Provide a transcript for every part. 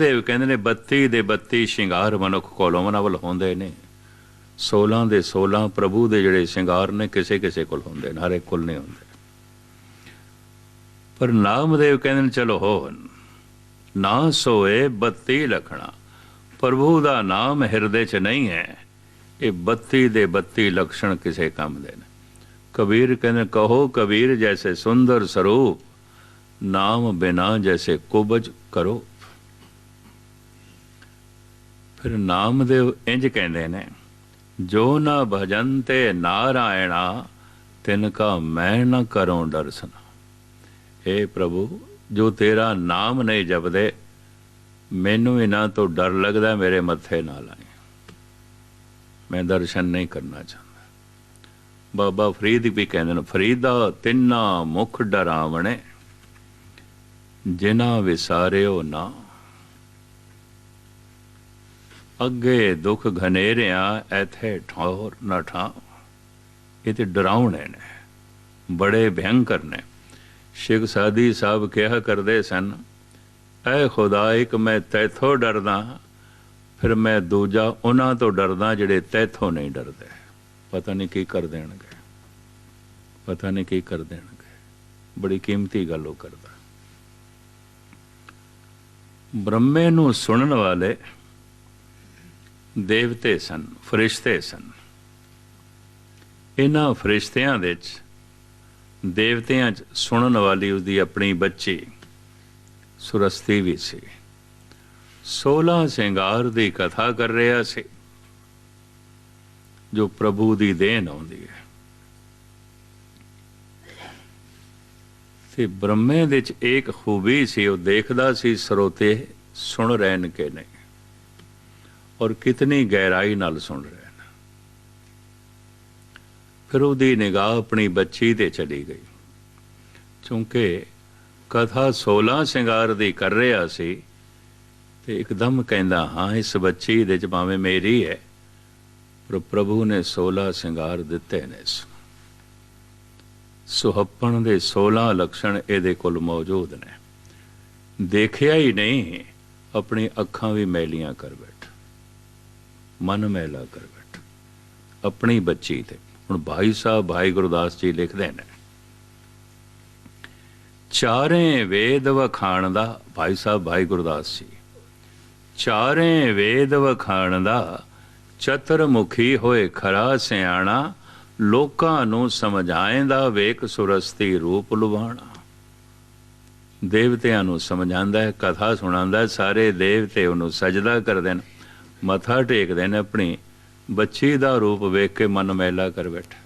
देव कहते ने 32 ਦੇ 32 ਸ਼ਿੰਗਾਰ ਮਨੁੱਖ ਕੋਲੋਂ ਉਹਨਾਂ ਵੱਲ ਹੁੰਦੇ ਨੇ। 16 ਦੇ 16 ਪ੍ਰਭੂ ਦੇ ਜਿਹੜੇ ਸ਼ਿੰਗਾਰ ਨੇ ਕਿਸੇ ਕਿਸੇ ਕੋਲ ਹੁੰਦੇ ਨੇ, ਹਰ ਇੱਕ ਕੋਲ ਨਹੀਂ ਹੁੰਦੇ। ਪਰ ਨਾਮਦੇਵ ਕਹਿੰਦੇ ਨੇ ਚਲੋ ਹੋ ਨਾ ਸੋਏ 32 ਲਖਣਾ, ਪ੍ਰਭੂ ਦਾ ਨਾਮ ਹਿਰਦੇ 'ਚ ਨਹੀਂ ਹੈ। ਇਹ 32 ਦੇ 32 ਲਕਸ਼ਣ ਕਿਸੇ ਕੰਮ ਦੇ ਨੇ। ਕਬੀਰ ਕਹਿੰਦੇ ਕਹੋ ਕਬੀਰ ਜੈਸੇ ਸੁੰਦਰ ਸਰੂਪ, ਨਾਮ ਬਿਨਾ ਜੈਸੇ ਕੁਬਜ ਕਰੋ। ਫਿਰ ਨਾਮਦੇਵ ਇੰਜ ਕਹਿੰਦੇ ਨੇ ਜੋ ਨਾ ਭਜਨ ਤੇ ਨਾਰਾਇਣਾ, ਤਿਨ ਕਾ ਮੈਂ ਨਾ ਕਰੂੰ ਦਰਸ਼ਨ। हे प्रभु, जो तेरा नाम नहीं जपदे, मैनू इन्हां तो डर लगदा, मेरे मत्थे ना लाए, मैं दर्शन नहीं करना चाहता। बाबा फरीद भी कहते हैं फरीदा तिन्ना मुख डरावणे, जिन्हां विसारियो ना। अगे दुख घनेरिया ऐथे ठौर न ठा। ये तो डरावने ने, बड़े भयंकर ने। शेख सादी साहब कहा करते सन ऐ खुदा एक मैं तैथों डरदा, फिर मैं दूजा उन्हां तो डरदा जिहड़े तैथों नहीं डरदे। पता नहीं की कर देणगे, पता नहीं की कर देणगे। बड़ी कीमती गल वो करदा। ब्रह्मे नूं सुनन वाले देवते सन, फरिश्ते सन। इन्हां फरिश्तियां दे विच देवतियां सुनन वाली उसकी अपनी बच्ची सुरस्ती भी सी। 16 श्रृंगार की कथा कर रहा सी जो प्रभु की देन आउंदी है। ते ब्रह्मे दे च एक खूबी सी, वो देखदा सी सरोते सुन रहे न के नहीं, और कितनी गहराई नाल सुन रहे हैं। फिर उसकी निगाह अपनी बच्ची ते चली गई। चूंकि कथा 16 श्रृंगार की कर रहा सी, ते एकदम कहंदा हाँ इस बच्ची दे च भावें मेरी है, पर प्रभु ने 16 श्रृंगार दिते ने। सुहप्पन दे 16 लक्षण इहदे कोल मौजूद ने। देखिया ही नहीं, अपनी अखां भी मैलियां कर बैठ, मन मैला कर बैठ अपनी बच्ची ते। ਹੁਣ भाई साहब भाई गुरदास जी लिखते हैं चारें वेद वखाणदा। भाई साहब भाई गुरदास जी चारें वेद वखाणदा, चतुरमुखी होए खरा सियाणा, लोकां नूं समझाएंदा वेख सुरस्ती रूप लुभाणा। देवतियां नूं समझांदा है, कथा सुणांदा, सारे देवते उन्होंने सजदा करदे ने, मत्था टेकदे ने, अपनी बच्ची का रूप वेख के मन मैला कर बैठा।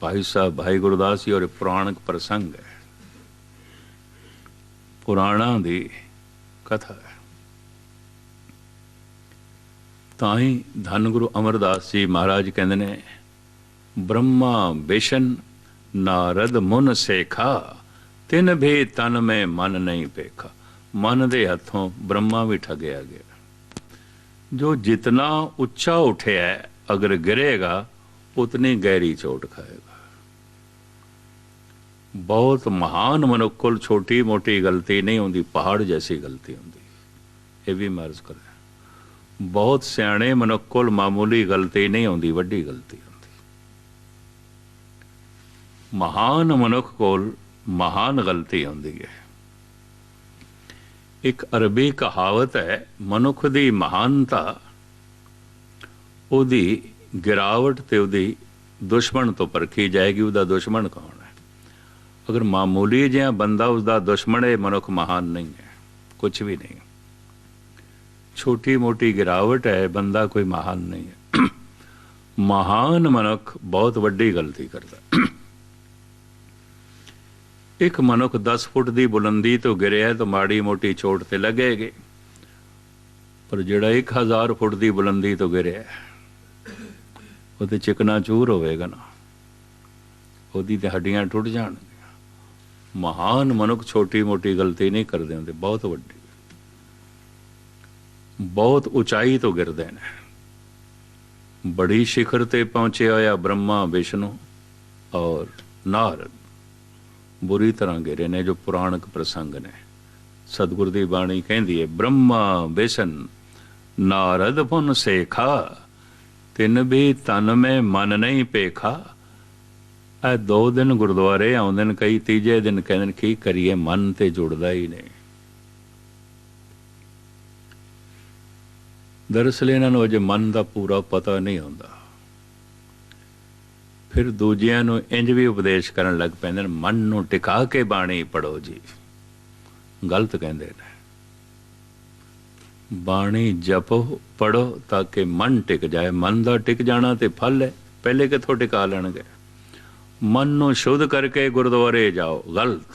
भाई साहब भाई गुरदास जी और पुराणक प्रसंग है, पुराणा दी कथा है। ताही धन गुरु अमरदास जी महाराज कहते ने ब्रह्मा बिशन नारद मुन सेखा, तिन भी तन में मन नहीं पेखा। मन दे हथों ब्रह्मा भी ठगया गया। जो जितना उच्चा उठे है अगर गिरेगा उतनी गहरी चोट खाएगा। बहुत महान मनुख को छोटी मोटी गलती नहीं होती, पहाड़ जैसी गलती होती। ये भी मर्ज कर। बहुत सियाणे मनुख को मामूली गलती नहीं होती, वड्डी गलती होती। महान मनुख को महान गलती होती है। एक अरबी कहावत है, मनुख की महानता उहदी गिरावट ते उहदी दुश्मन तो परखी जाएगी। उसका दुश्मन कौन है? अगर मामूली जिहा बंदा उसका दुश्मन है, मनुख महान नहीं है, कुछ भी नहीं। छोटी मोटी गिरावट है, बंदा कोई महान नहीं है। महान मनुख बहुत वड्डी गलती करता। एक मनुख 10 फुट की बुलंदी तो गिरिया तो माड़ी मोटी चोट तो लगेगी, पर जिहड़ा 1000 फुट की बुलंदी तो गिरिया वो तो चिकना चूर होवेगा ना, ਉਹਦੀ ਤੇ हड्डियां टुट जाणगियां। महान मनुख छोटी मोटी गलती नहीं करते होंगे, बहुत वड्डी, बहुत उचाई तो गिरते हैं। बड़ी शिखर ते पहुंचे होया ब्रह्मा विष्णु और नारद बुरी तरह गिरे ने, जो पुराणक प्रसंग ने। सतगुर दी बाणी कहती है, ब्रह्मा बिशन नारद पुन सेखा, तिन भी तन में मन नहीं पेखा। ਇਹ 2 दिन गुरुद्वारे आउंदे ने, कई तीजे दिन कहते की करिए, मन ते जुड़दा ही नहीं। दरअसल इन्हां नूं अजे मन का पूरा पता नहीं होंदा। फिर दूजियां नूं इंज भी उपदेश करन लग पैंदे ने, मन नूं टिका के बाणी पढ़ो जी। गलत कहंदे ने। बाणी जपो पढ़ो ताकि मन टिक जाए। मन का टिक जाना तो फल है, पहले कित्थों टिका लैणगे। मन नूं शुद्ध करके गुरुद्वारे जाओ, गलत।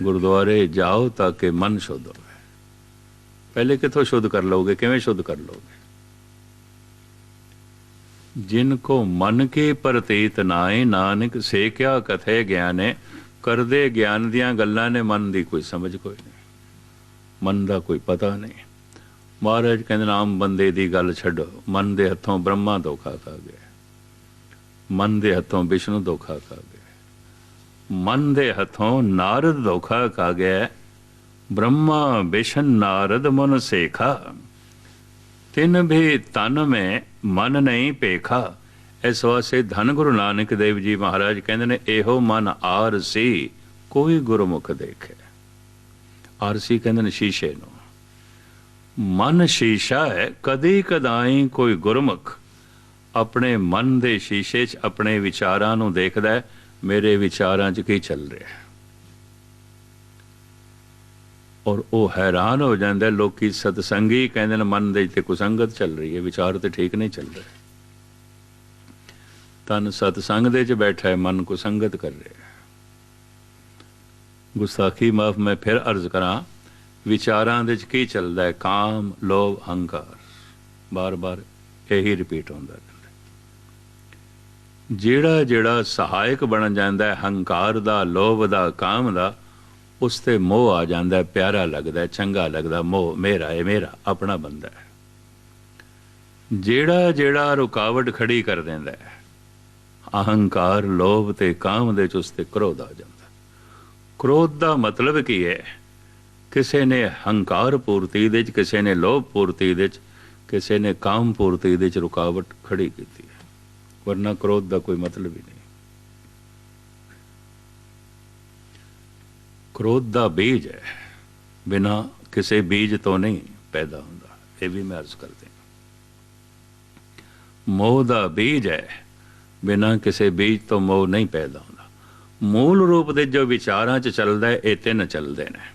गुरुद्वारे जाओ ताकि मन शुद्ध हो। पहले कित्थों शुद्ध कर लोगे, किवें शुद्ध कर लोगे। जिनको मन की प्रतीत नाए, नानक से क्या कथे ज्ञाने। करदे ज्ञान दियां गल्लां ने, मन की कोई समझ कोई नहीं, मन का कोई पता नहीं। महाराज कहते आम बंदे की गल छड्डो, मन के हथों ब्रह्मा धोखा खा गया, मन के हथों विष्णु धोखा खा गया, मन के हथों नारद धोखा खा गया। ब्रह्मा विष्णु नारद मन सेखा, तिन भी तन में मन नहीं पेखा। इस वास्ते धन गुरु नानक देव जी महाराज कहते ने, एहो मन आरसी कोई गुरमुख देखे। आरसी कहते ने शीशे नूं। मन शीशा है, कदी कदाई कोई गुरमुख अपने मन दे शीशे च अपने विचारां नूं देखदा है, मेरे विचारां च की चल रहा है। और वो हैरान हो जाता है। लोग सतसंगी कहते हैं मन दे ते कुसंगत चल रही है, विचार तो ठीक नहीं चल रहे। तन सतसंग दे च बैठा है, मन कुसंगत कर रहा है। गुस्ताखी माफ मैं फिर अर्ज करा, विचारां दे च की चलता है, काम लोभ अहंकार, बार बार यही रिपीट होता है। जेड़ा जेड़ा सहायक बन जाता है हंकार दा, लोभ दा, काम दा, उसते मोह आ जाता है, प्यारा लगता है, चंगा लगता। मोह मेरा है, मेरा अपना बंदा है। जेड़ा जेड़ा रुकावट खड़ी कर देंदा है अहंकार, लोभ ते काम दे उसते क्रोध आ जाता। क्रोध का मतलब की है, किसी ने हंकार पूर्ति दे, किसी ने लोभ पूर्ति दे, किसी ने काम पूर्ति दे रुकावट खड़ी की है, वरना क्रोध का कोई मतलब ही नहीं। क्रोध का बीज है, बिना किसी बीज तो नहीं पैदा होता, ये भी मैं अर्ज कर दें। मोह का बीज है, बिना किसी बीज तो मोह नहीं पैदा होता। मूल रूप दे जो विचारां च चलदा है, ये 3 चलते हैं,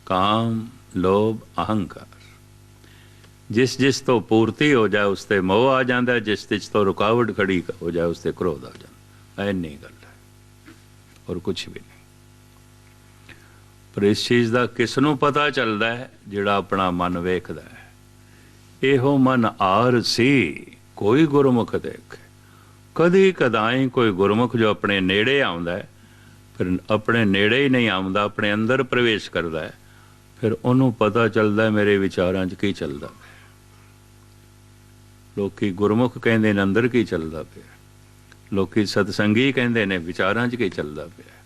काम लोभ अहंकार। जिस जिस तो पूर्ति हो जाए उसते मोह आ जाता है, जिस जिस तो रुकावट खड़ी हो जाए उसते क्रोध आ जाता है। इन्नी गल है और कुछ भी नहीं। पर इस चीज़ का किसनों पता चलता है, जिहड़ा अपना मन वेखदा है। एहो मन आरसी कोई गुरमुख देखे। कदी कदाई कोई गुरमुख जो अपने नेड़े आउंदा है, फिर अपने नेड़े ही नहीं आउंदा, अपने अंदर प्रवेश करता है, फिर उन्होंने पता चलता है मेरे विचारां च की चलदा है। लोकी गुरमुख कहंदे ने अंदर की चलदा पिया, लोकी सतसंगी कहंदे ने विचारां च की चलदा पिया,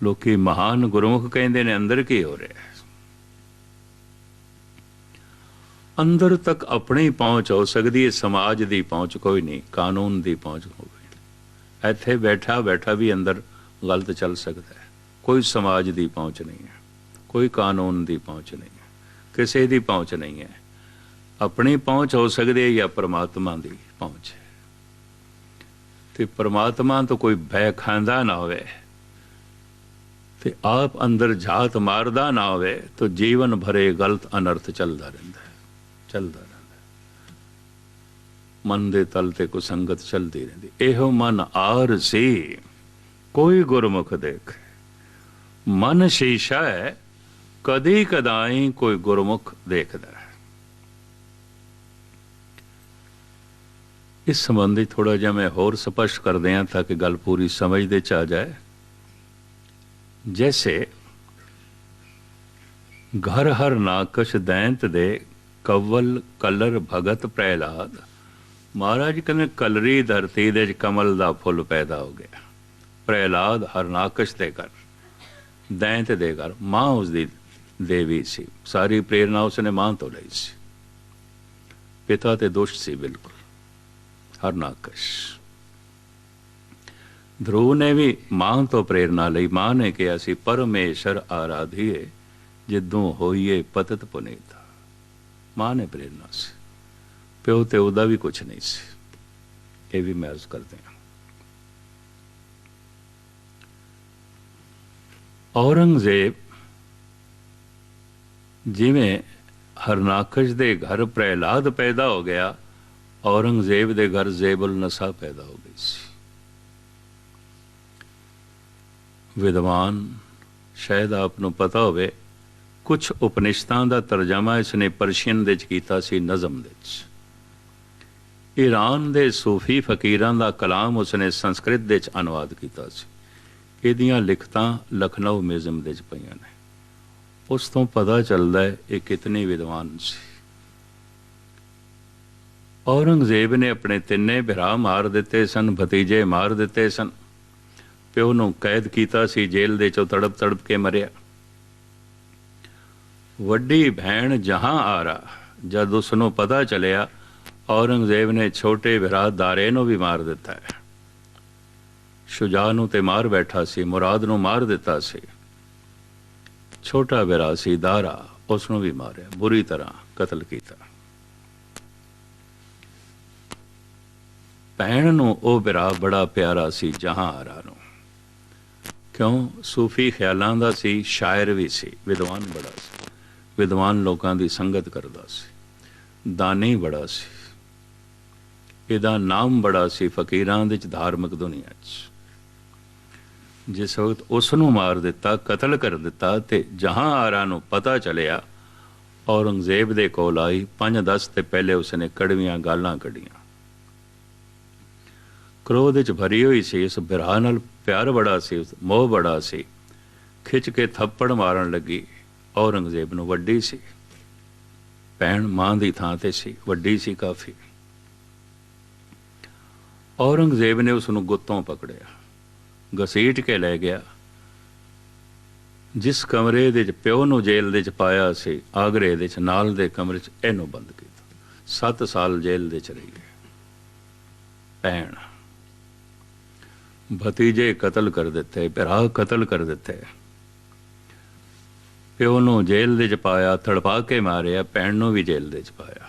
लोकी महान गुरमुख कहंदे ने अंदर की हो रहा है। अंदर तक अपनी पहुँच हो सकती है, समाज की पहुँच कोई नहीं, कानून की पहुँच कोई नहीं। इत्थे बैठा बैठा भी अंदर गलत चल सकता है। कोई समाज की पहुँच नहीं है, कोई कानून की पहुँच नहीं है, किसी की पहुँच नहीं है। अपनी पहुँच हो सकती है या परमात्मा की पहुँच है। तो परमात्मा तो कोई भय खांदा ना होवे, ते आप अंदर झात मारदा ना होवे, तो जीवन भरे गलत अनर्थ चलता रहता है, चलता रहता है। मन दे तल ते कुसंगत चलती रहती। एहो मन आरसी कोई गुरमुख देख। मन शीशा है, कदी कदाई कोई गुरमुख देखदा है। इस संबंधी थोड़ा जिहा मैं होर स्पष्ट कर दें ताकि गल पूरी समझ दे च आ जाए। जैसे घर हर नाकश दैंत दे कव्वल कलर भगत प्रहलाद। महाराज कहते कलरी धरती दे कमल दा फुल पैदा हो गया। प्रहलाद हरनाकश दे घर दैंत दे घर माँ उसकी देवी सी, सारी प्रेरणा उसने माँ तो ली सी। पिता ते दुष्ट सी बिल्कुल, हरनाकश। ध्रुव ने भी मां तो प्रेरणा ली। मां ने कहा सी परमेश्वर आराधिए जिदों होइए पतित पुनीत। मां ने प्रेरणा सी, प्यो ते उदा भी कुछ नहीं सी। ये भी मैं अर्ज करते हैं। औरंगजेब जिवें हरनाकश दे घर प्रहलाद पैदा हो गया, औरंगजेब दे घर जेबुल नसा पैदा हो गई सी। विद्वान शायद आपनों पता होवे, कुछ उपनिषदां दा तर्जमा इसने पर्शियन दे च कीता सी, नज़म दे च। ईरान दे सूफी फकीरां दा कलाम उसने संस्कृत दे च अनुवाद कीता सी। इहदियां लिखतां लखनऊ म्यूजियम दे च पईयां ने। उस तो पता चलदा है ये कितने विद्वान सी। औरंगजेब ने अपने तिन्ने भरा मार दिते सन, भतीजे मार दिते सन। प्यो नूं कैद कीता सी, जेल दे चों तड़प तड़प के मरिया। वड्डी भैण जहां आरा जद उसनों पता चलिया, औरंगजेब ने छोटे भरा दारे नूं भी मार दिता है। शुजा नूं ते मार बैठा सी, मुराद नूं मार दिता सी। छोटा भरा सी दारा, उसनूं भी मारिया, बुरी तरह कतल कीता। भैण नूं ओ भरा बड़ा प्यारा सी जहां आरा नूं। क्यों? सूफी ख्यालों का सी, शायर भी सी, विद्वान बड़ा सी, विद्वान लोगों की संगत करता सी, दानी बड़ा सी। इहदा नाम बड़ा सी फकीरां दे च, धार्मिक दुनिया च। जिस वक्त उसनूं मार दिता, कतल कर दिता, ते जहां आरा नूं पता चलिया, औरंगजेब दे कोल आई। 5-10 ते पहले उसने कड़वियां गालां कढ़ियां। क्रोध च भरी हुई सी, इस बिरा नाल प्यार बड़ा सी, मोह बड़ा सी। खिच के थप्पड़ मारन लगी। औरंगजेब नूं वड्डी सी, भैण मां दी थां ते सी, वड्डी सी काफ़ी। औरंगजेब ने उसनूं गुत्तों पकड़िया, घसीट के लै गया। जिस कमरे दे प्यो नूं जेल दे च पाया सी, आगरे दे च नाल दे कमरे च इहनूं बंद कीता। 7 साल जेल दे च रही है। भैण भतीजे कतल कर दिते, भरा कतल कर दिते। प्यो नूं जेल दे च पाया, तड़पा के मारिया। भैण नूं भी जेल दे च पाया।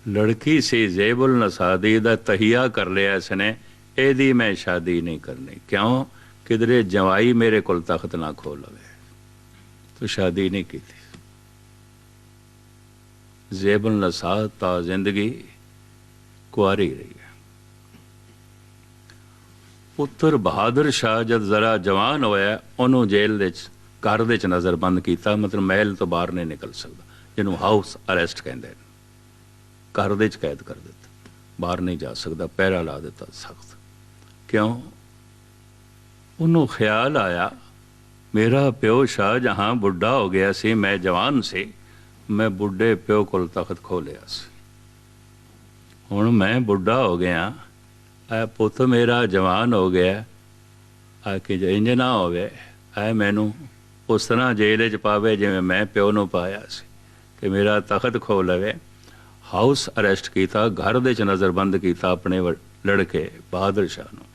लड़की सी जेबुल नसादी दा तहिया कर लिया इसने, एदी मैं शादी नहीं करनी। क्यों? किधरे जवाई मेरे कोल तख्त ना खो लवे, तो शादी नहीं की थी। जेबुल नसा ता जिंदगी कुआरी रही है। पुत्र बहादुर शाह जब जरा जवान होया, उन्होंने जेल दे घर दे नज़र बंद किया, मतलब महल तो बाहर नहीं निकल सकता, जिन्होंने हाउस अरेस्ट कहते हैं। घर दे कैद कर दिता, बाहर नहीं जा सकता, पहरा ला दिता सख्त। क्यों? उन्होंने ख्याल आया मेरा प्यो शाहजहां बुढ़ा हो गया सी, मैं जवान सी, मैं बुढ़े प्यो को तख्त खो लिया सी। हुण मैं बुढ़ा हो गया, आ पुत मेरा जवान हो गया, आ कि इंज ना होवे, आ मैनू उस तरह जेल च पावे जिवें मैं प्यो नूं पाया सी, कि मेरा तख्त खो लवे। हाउस अरेस्ट किया, घर दे च नज़रबंद किया अपने लड़के बहादुर शाह नूं।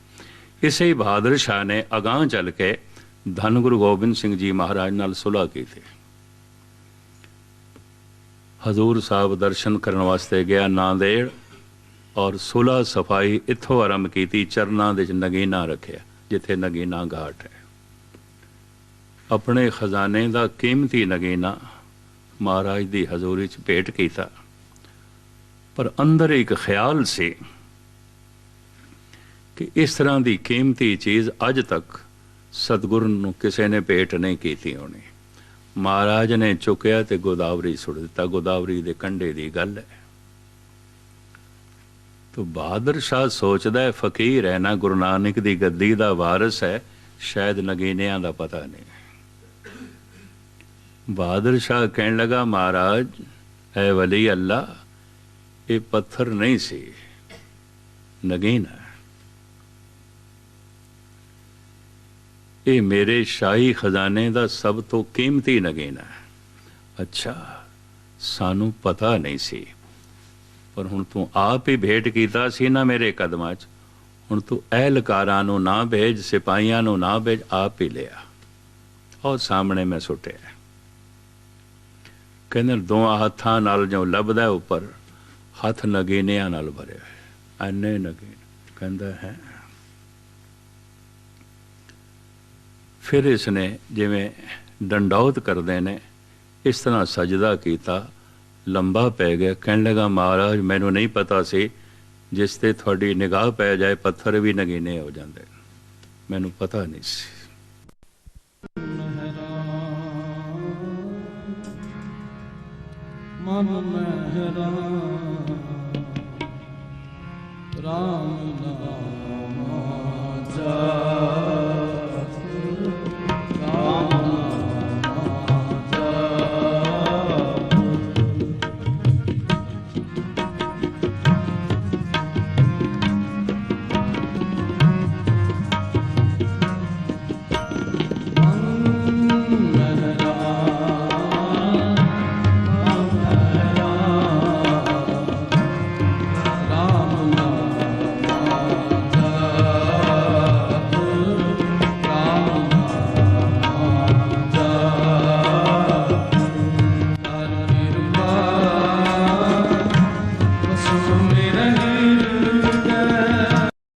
इसे ही बहादुर शाह ने अगांह चल के धन गुरु गोबिंद सिंह जी महाराज नाल सुलह की थी। हजूर साहब दर्शन करने वास्ते गया नांदेड़, और सुलह सफाई इत्थों आरंभ की। चरना दे नगीना रखिया, जिथे नगीना घाट है। अपने खजाने का कीमती नगीना महाराज की हजूरी च भेंट किया, पर अंदर एक ख्याल से कि इस तरह की कीमती चीज़ अज तक सतगुरु नूं किसी ने भेंट नहीं की होनी। महाराज ने चुकया तो गोदावरी सुट दिता। गोदावरी के कंढे की गल है। तो बहादुर शाह सोचता है फकीर है ना, गुरु नानक की गद्दी का वारिस है, शायद नगीनिया का पता नहीं। बहादुर शाह कहने लगा महाराज है वली अल्लाह, ये पत्थर नहीं सी, नगीन है। ਇਹ ਮੇਰੇ ਸ਼ਾਹੀ ਖਜ਼ਾਨੇ ਦਾ ਸਭ ਤੋਂ ਕੀਮਤੀ ਨਗੀਨਾ ਹੈ। ਅੱਛਾ, ਸਾਨੂੰ ਪਤਾ ਨਹੀਂ ਸੀ, ਪਰ ਹੁਣ ਤੂੰ ਆਪ ਹੀ ਭੇਟ ਕੀਤਾ ਸੀ ਨਾ ਮੇਰੇ ਕਦਮਾਂ 'ਚ। ਹੁਣ ਤੂੰ ਅਹਿਲਕਾਰਾਂ ਨੂੰ ਨਾ ਭੇਜ, ਸਿਪਾਹੀਆਂ ਨੂੰ ਨਾ ਭੇਜ, ਆਪ ਹੀ ਲਿਆ। ਉਹ ਸਾਹਮਣੇ ਮੈਂ ਸੁੱਟਿਆ। ਕਹਿੰਦੇ ਦੋਹਾਂ ਹੱਥਾਂ ਨਾਲ ਜੋ ਲੱਭਦਾ ਉੱਪਰ, ਹੱਥ ਨਗੀਨਿਆਂ ਨਾਲ ਭਰੇ ਹੋਏ, ਐਨੇ ਨਗੀਨ। ਕਹਿੰਦਾ ਹੈ ਫਿਰ ਇਸਨੇ ਜਿਵੇਂ ਡੰਡੌਤ ਕਰਦੇ ਨੇ ਇਸ ਤਰ੍ਹਾਂ ਸਜਦਾ ਕੀਤਾ, ਲੰਬਾ ਪੈ ਗਿਆ। ਕਹਿਣ ਲੱਗਾ ਮਹਾਰਾਜ ਮੈਨੂੰ ਨਹੀਂ ਪਤਾ ਸੀ ਜਿਸ ਤੇ ਤੁਹਾਡੀ ਨਿਗਾਹ ਪੈ ਜਾਏ ਪੱਥਰ ਵੀ ਨਗੀਨੇ ਹੋ ਜਾਂਦੇ, ਮੈਨੂੰ ਪਤਾ ਨਹੀਂ ਸੀ। ਮਨ ਮਹਿਰਾ ਰਾਮ ਨਾਮ